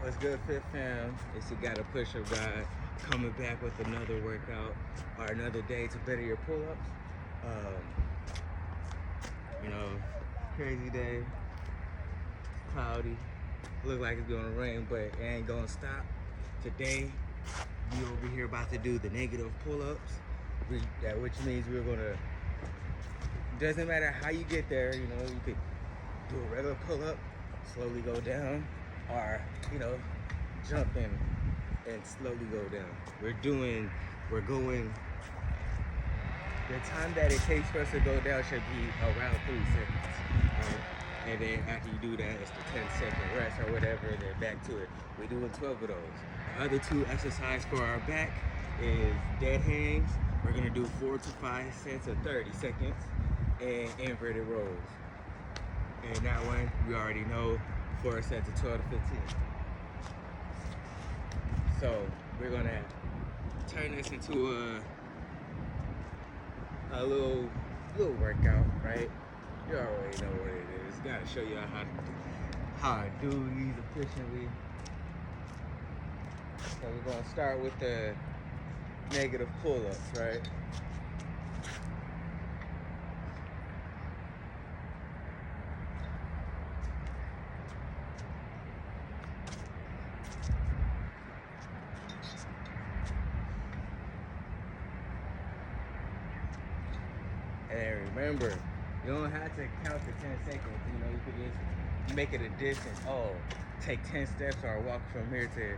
What's good, Fit Fam? It's your Got a Push-Up Guy coming back with another workout or another day to better your pull-ups. You know, crazy day, cloudy, look like it's gonna rain, but it ain't gonna stop. Today, we over here about to do the negative pull-ups, which means we're gonna, doesn't matter how you get there, you know, you could do a regular pull-up, slowly go down, or, you know, jump in and slowly go down. We're going, the time that it takes for us to go down should be around 3 seconds, right? And then after you do that, it's the 10-second rest or whatever, then back to it. We're doing 12 of those. The other two exercises for our back is dead hangs. We're gonna do 4 to 5 sets of 30 seconds and inverted rows. And that one, we already know, 4 sets of 12 to 15. So we're gonna turn this into a little workout, right? You already know what it is. Gotta show you how I do these efficiently. So we're gonna start with the negative pull-ups, right? And remember, you don't have to count the 10 seconds. You know, you could just make it a distance. Oh, take 10 steps or walk from here to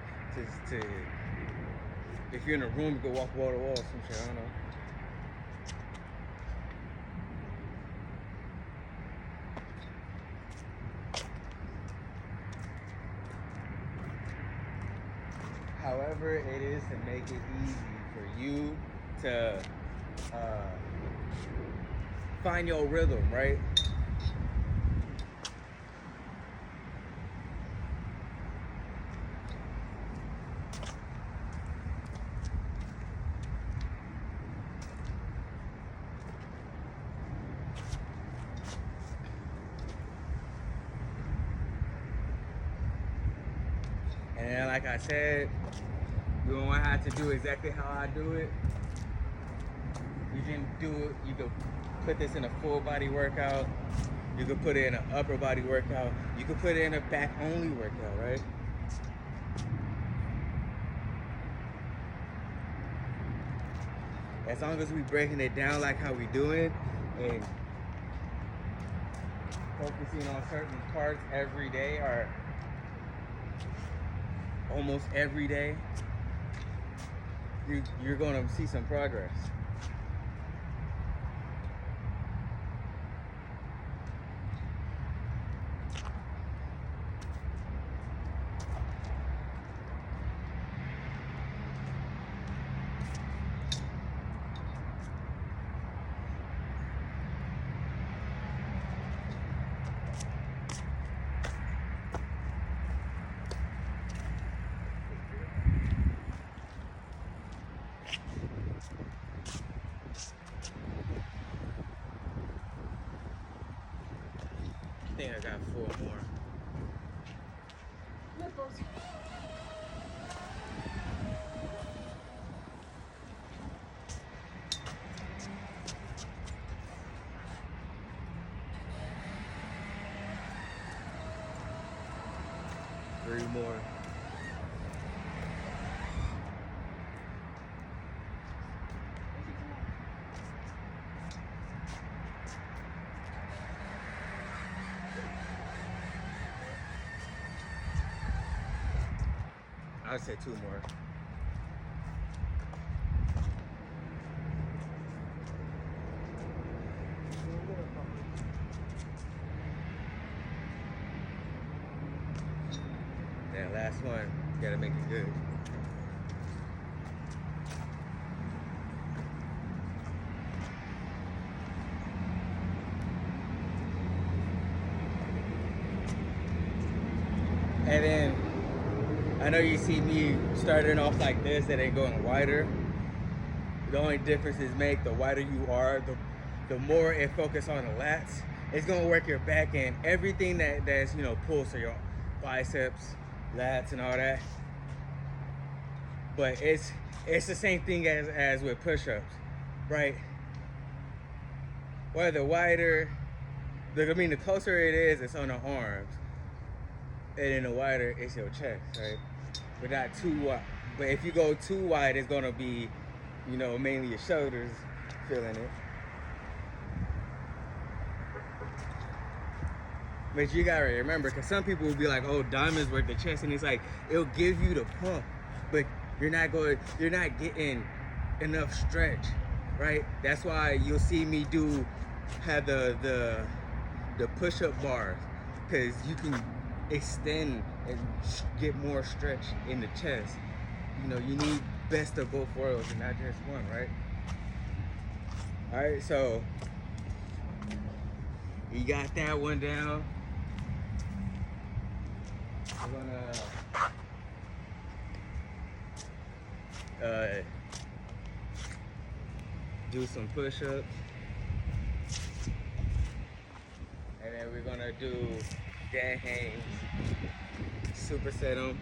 if you're in a room, you could walk wall to wall, some shit, I don't know. However it is to make it easy for you to find your rhythm, right? And then, like I said, you don't have to do exactly how I do it. You can do it, you can put this in a full body workout. You can put it in an upper body workout. You can put it in a back only workout, right? As long as we breaking it down like how we do it and focusing on certain parts every day or almost every day, you're gonna see some progress. I think I got 4 more. Nipples. 3 more. I'd say 2 more. That last one, gotta make it good. And then I know you see me starting off like this and then going wider. The only difference is the wider you are, the more it focuses on the lats. It's gonna work your back end. Everything that's pulls, so your biceps, lats and all that. But it's the same thing as with push-ups, right? Whether wider, the closer it is, it's on the arms, and then the wider it's your chest, right? But not too wide. But if you go too wide, it's gonna be, mainly your shoulders feeling it. But you gotta remember, because some people will be like, "Oh, diamonds work the chest," and it's like it'll give you the pump, but you're not getting enough stretch, right? That's why you'll see me have the push-up bars, because you can extend and get more stretch in the chest. You need best of both worlds and not just one, right? All right, so you got that one down. We're gonna do some push-ups, and then we're gonna do dead hangs, superset them.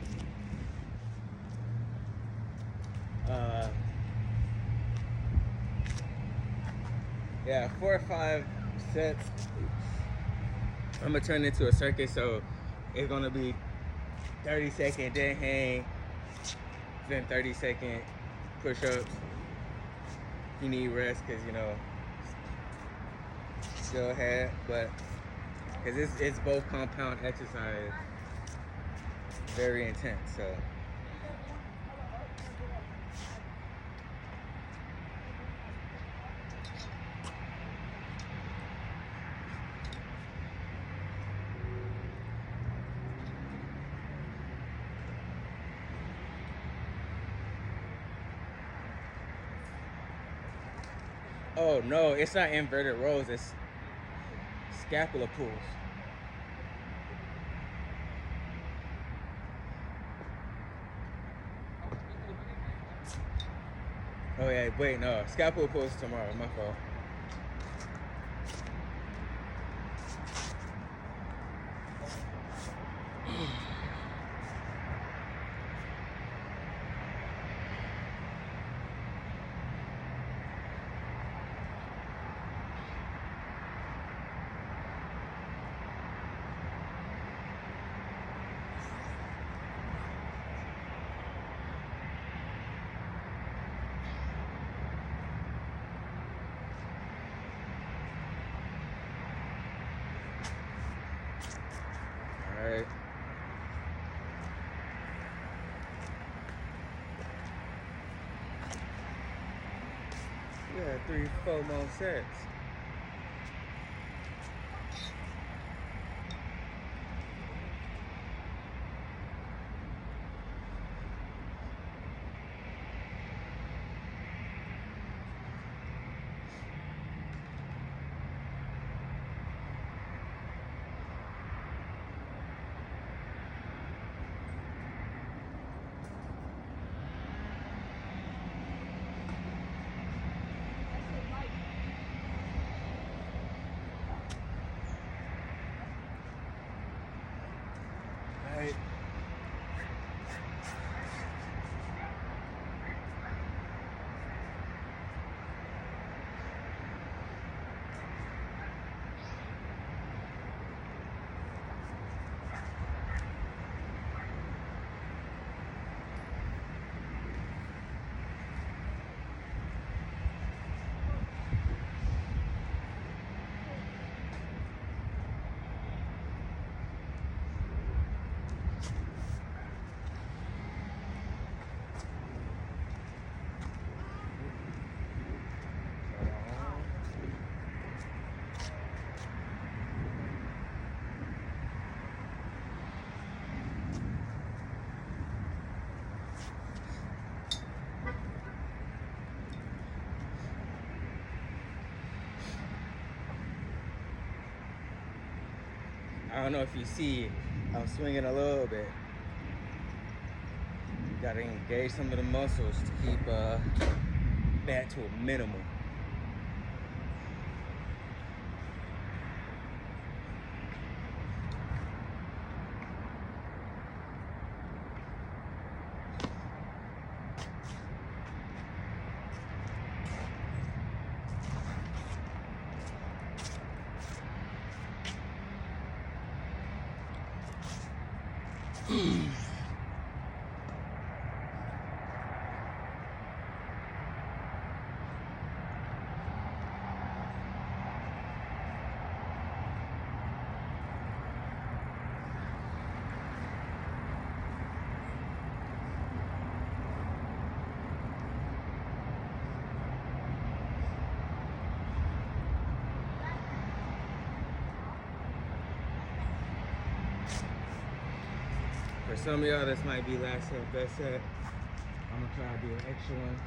Yeah, 4 or 5 sets. I'm gonna turn it into a circuit, so it's gonna be 30-second dead hang, then 30-second push-ups. You need rest, because go ahead, but because it's both compound exercise, very intense. So oh no, it's not inverted rows, it's scapula pulls. Oh yeah, wait, no, scapula pulls tomorrow, my fault. All right. Yeah, 3-4 more sets. All right. I don't know if you see, I'm swinging a little bit. You gotta engage some of the muscles to keep that to a minimum. For some of y'all, this might be last set, best set. I'm gonna try to do an extra one.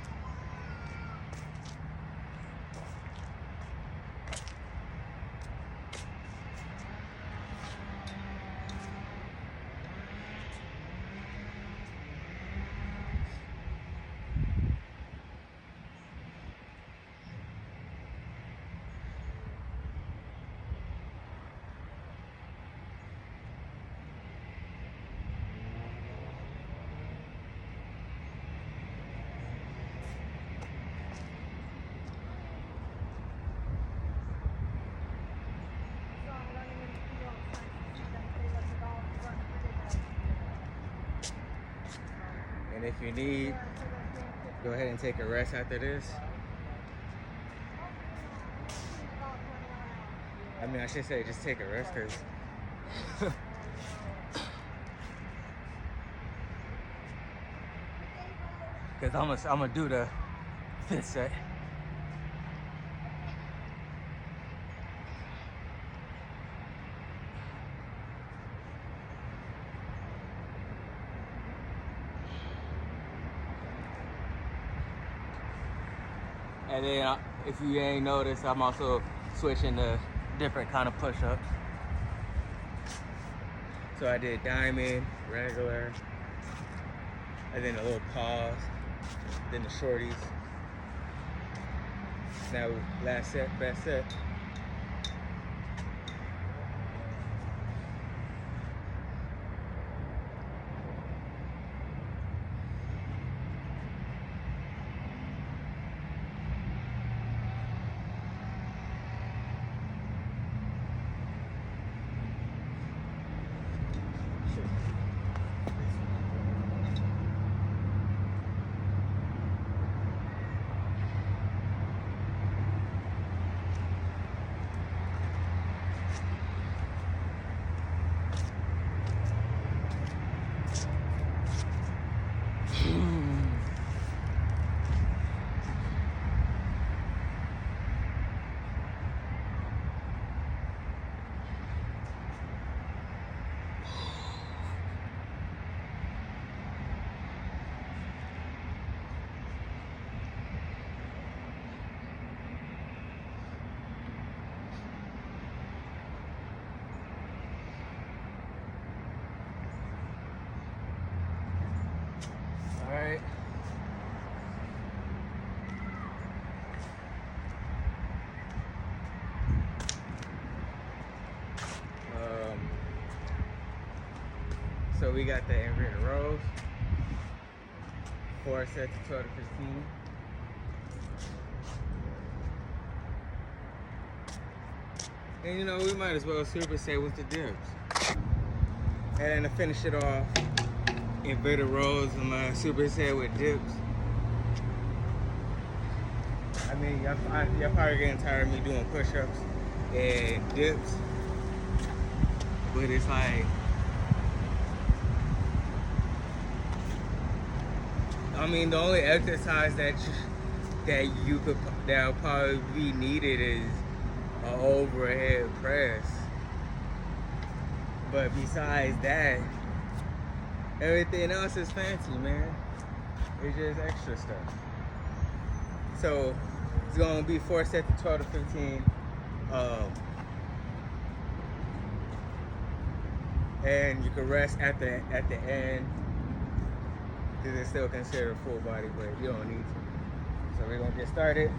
And if you need, go ahead and take a rest after this. I mean, I should say just take a rest, because I'm gonna do the 5th set. And then, if you ain't noticed, I'm also switching to different kind of push-ups. So I did diamond, regular, and then a little pause, then the shorties. Now, last set, best set. All right. So we got the inverted rows, 4 sets of 12 to 15. And you know, we might as well superset with the dips. And then to finish it off, inverted rows, I'm gonna superset with dips. I mean, y'all probably getting tired of me doing push-ups and dips, but it's like, I mean, the only exercise that'll probably be needed is an overhead press. But besides that, everything else is fancy, man. It's just extra stuff. So it's gonna be 4 sets of 12 to 15. And you can rest at the end, because it's still considered full body, but you don't need to. So we're gonna get started.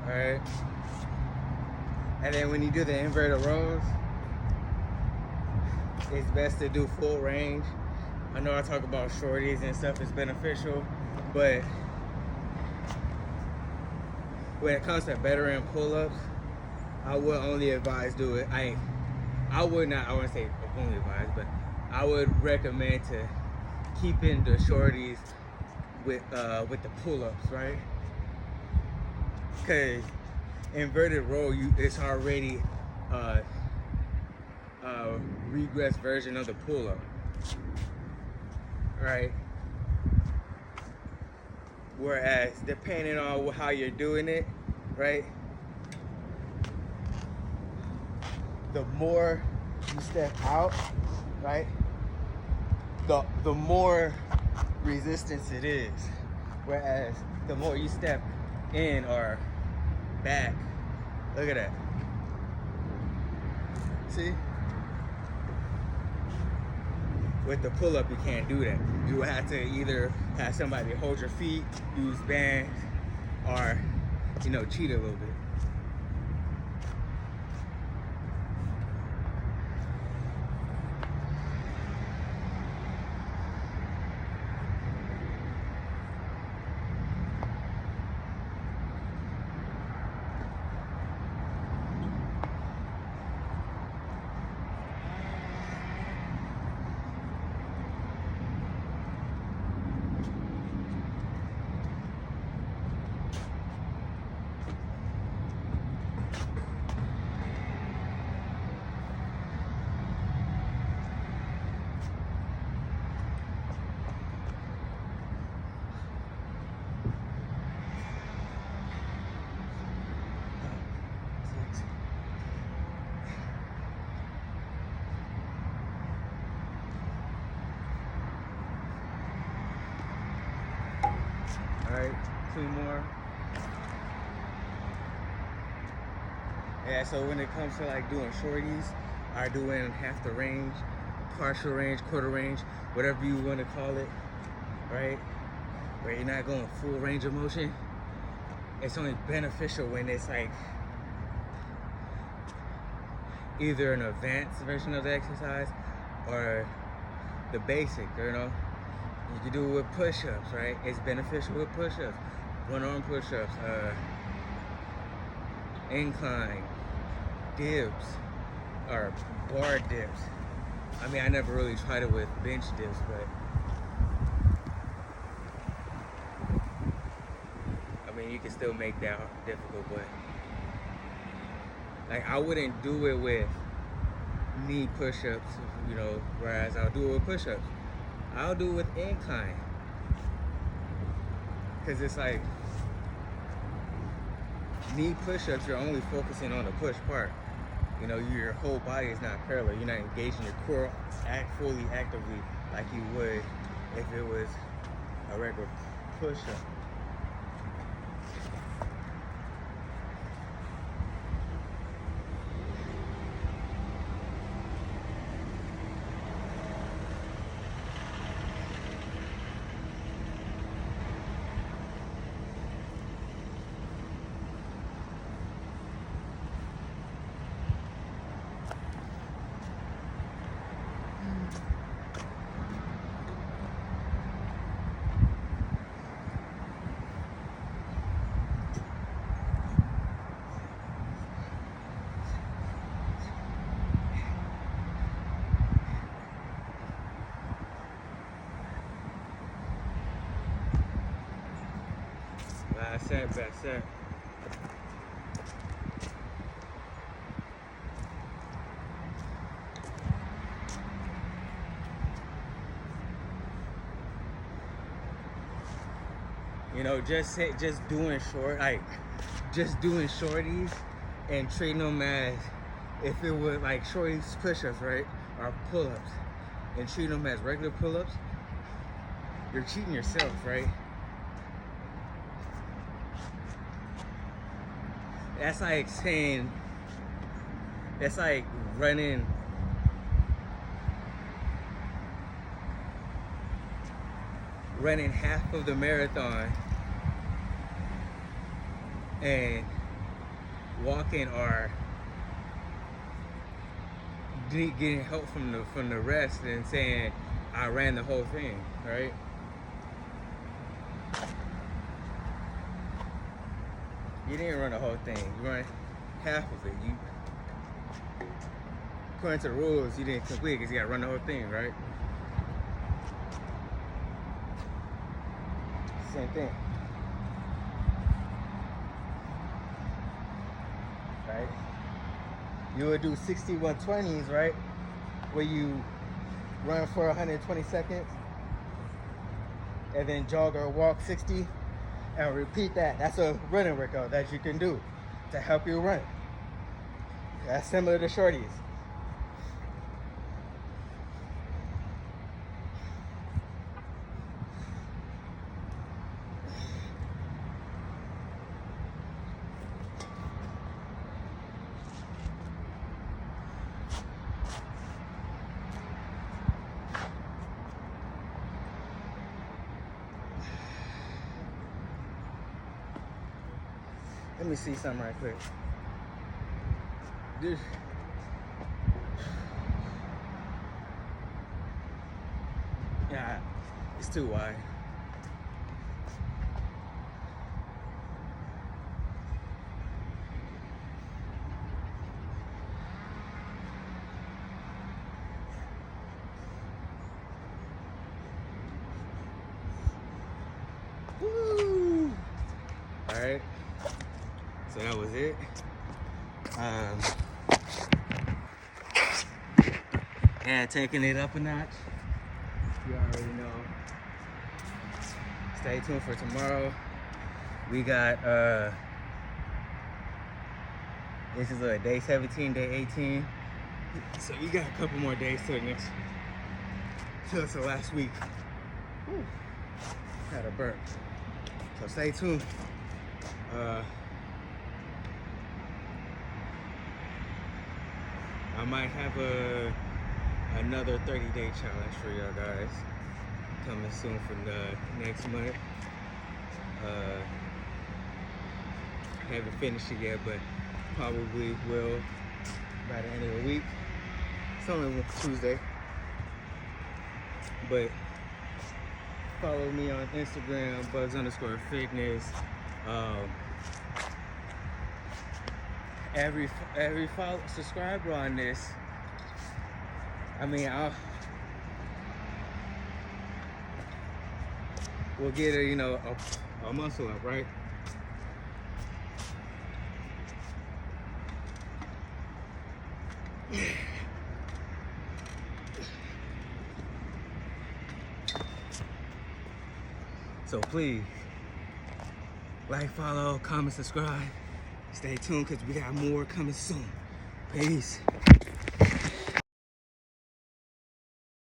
right? And then when you do the inverted rows, it's best to do full range. I know I talk about shorties and stuff is beneficial, but when it comes to veteran pull-ups, I would only advise do it. I wouldn't say only advise, but I would recommend to keeping the shorties with the pull-ups, right? Cause inverted row, it's already regress version of the pull-up, right? Whereas depending on how you're doing it, right, the more you step out, right, the more resistance it is. Whereas the more you step in or back, look at that. See? With the pull-up, you can't do that. You would have to either have somebody hold your feet, use bands, or, cheat a little bit. All right, 2 more. Yeah, so when it comes to like doing shorties or doing half the range, partial range, quarter range, whatever you want to call it, right? Where you're not going full range of motion, it's only beneficial when it's like either an advanced version of the exercise or the basic, You can do it with push-ups, right? It's beneficial with push-ups, one-arm push-ups, incline, dips, or bar dips. I mean, I never really tried it with bench dips, but I mean, you can still make that difficult, but like I wouldn't do it with knee push-ups, whereas I'll do it with push-ups. I'll do it with incline. Cause it's like knee push-ups, you're only focusing on the push part. Your whole body is not parallel. You're not engaging your core fully actively like you would if it was a regular push-up. That's it. Just doing shorties and treating them as if it was like shorties push-ups, right, or pull-ups, and treating them as regular pull-ups, you're cheating yourself, right? That's like saying, that's like running half of the marathon and walking or getting help from the rest and saying I ran the whole thing, right? You didn't run the whole thing. You ran half of it. You, according to the rules, you didn't complete because you got to run the whole thing, right? Same thing. Right? You would do 60 120s, right? Where you run for 120 seconds and then jog or walk 60 and repeat that. That's a running workout that you can do to help you run. That's similar to shorties. Let me see something right quick. Dude. Yeah, it's too wide. Woo! All right. So that was it. And taking it up a notch. You already know. Stay tuned for tomorrow. We got this is day 17, day 18. So we got a couple more days till the last week. Whew. Had a burp. So stay tuned. I might have another 30-day challenge for y'all guys coming soon for the next month. Haven't finished it yet, but probably will by the end of the week. It's only Tuesday, but follow me on Instagram, Buzz_Fitness. Every subscriber on this, I mean, we'll get a muscle up, right? So please, like, follow, comment, subscribe. Stay tuned because we got more coming soon. Peace.